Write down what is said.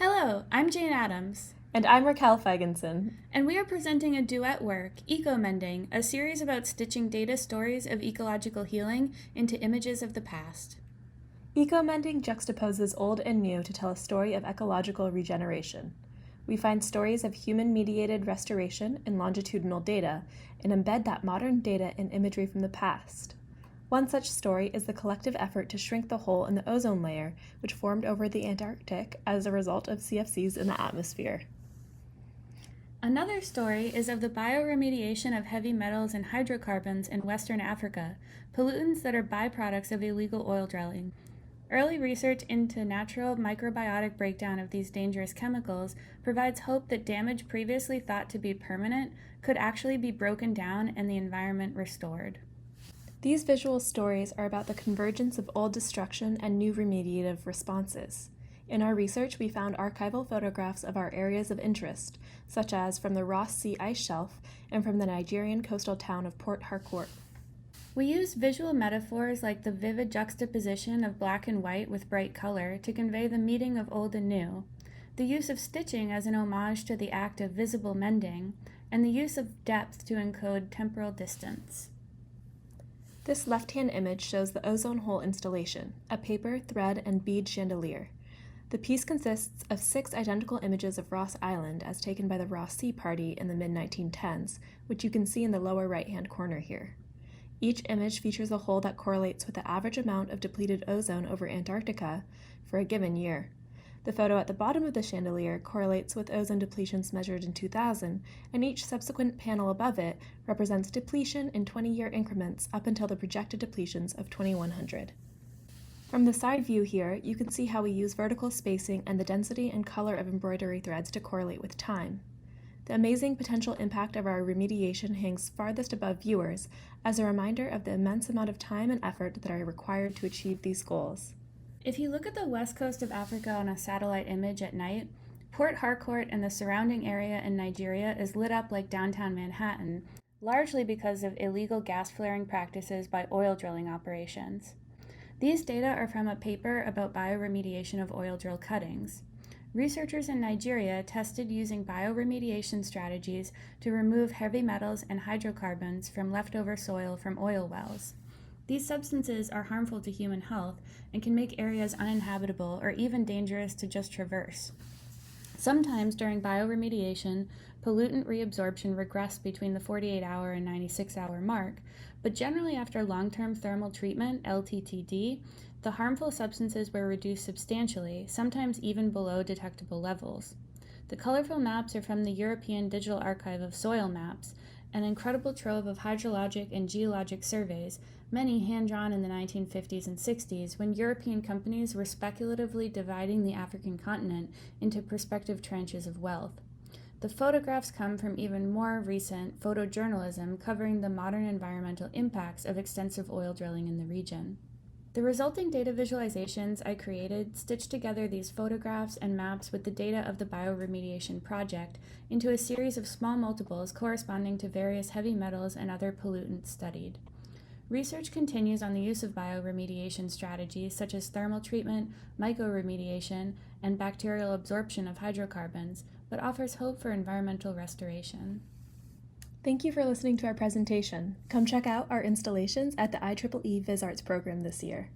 Hello, I'm Jane Adams. And I'm Racquel Fygenson. And we are presenting a duet work, Eco-Mending, a series about stitching data stories of ecological healing into images of the past. Eco-Mending juxtaposes old and new to tell a story of ecological regeneration. We find stories of human-mediated restoration in longitudinal data and embed that modern data in imagery from the past. One such story is the collective effort to shrink the hole in the ozone layer, which formed over the Antarctic as a result of CFCs in the atmosphere. Another story is of the bioremediation of heavy metals and hydrocarbons in Western Africa, pollutants that are byproducts of illegal oil drilling. Early research into natural microbiotic breakdown of these dangerous chemicals provides hope that damage previously thought to be permanent could actually be broken down and the environment restored. These visual stories are about the convergence of old destruction and new remediative responses. In our research, we found archival photographs of our areas of interest, such as from the Ross Sea ice shelf and from the Nigerian coastal town of Port Harcourt. We use visual metaphors like the vivid juxtaposition of black and white with bright color to convey the meeting of old and new, the use of stitching as an homage to the act of visible mending, and the use of depth to encode temporal distance. This left-hand image shows the ozone hole installation, a paper, thread, and bead chandelier. The piece consists of 6 identical images of Ross Island as taken by the Ross Sea Party in the mid-1910s, which you can see in the lower right-hand corner here. Each image features a hole that correlates with the average amount of depleted ozone over Antarctica for a given year. The photo at the bottom of the chandelier correlates with ozone depletions measured in 2000, and each subsequent panel above it represents depletion in 20-year increments up until the projected depletions of 2100. From the side view here, you can see how we use vertical spacing and the density and color of embroidery threads to correlate with time. The amazing potential impact of our remediation hangs farthest above viewers as a reminder of the immense amount of time and effort that are required to achieve these goals. If you look at the west coast of Africa on a satellite image at night, Port Harcourt and the surrounding area in Nigeria is lit up like downtown Manhattan, largely because of illegal gas flaring practices by oil drilling operations. These data are from a paper about bioremediation of oil drill cuttings. Researchers in Nigeria tested using bioremediation strategies to remove heavy metals and hydrocarbons from leftover soil from oil wells. These substances are harmful to human health and can make areas uninhabitable or even dangerous to just traverse. Sometimes during bioremediation, pollutant reabsorption regressed between the 48-hour and 96-hour mark, but generally after long-term thermal treatment, LTTD, the harmful substances were reduced substantially, sometimes even below detectable levels. The colorful maps are from the European Digital Archive of Soil Maps, an incredible trove of hydrologic and geologic surveys, many hand-drawn in the 1950s and 60s when European companies were speculatively dividing the African continent into prospective trenches of wealth. The photographs come from even more recent photojournalism covering the modern environmental impacts of extensive oil drilling in the region. The resulting data visualizations I created stitched together these photographs and maps with the data of the bioremediation project into a series of small multiples corresponding to various heavy metals and other pollutants studied. Research continues on the use of bioremediation strategies such as thermal treatment, mycoremediation, and bacterial absorption of hydrocarbons, but offers hope for environmental restoration. Thank you for listening to our presentation. Come check out our installations at the IEEE VIS Arts program this year.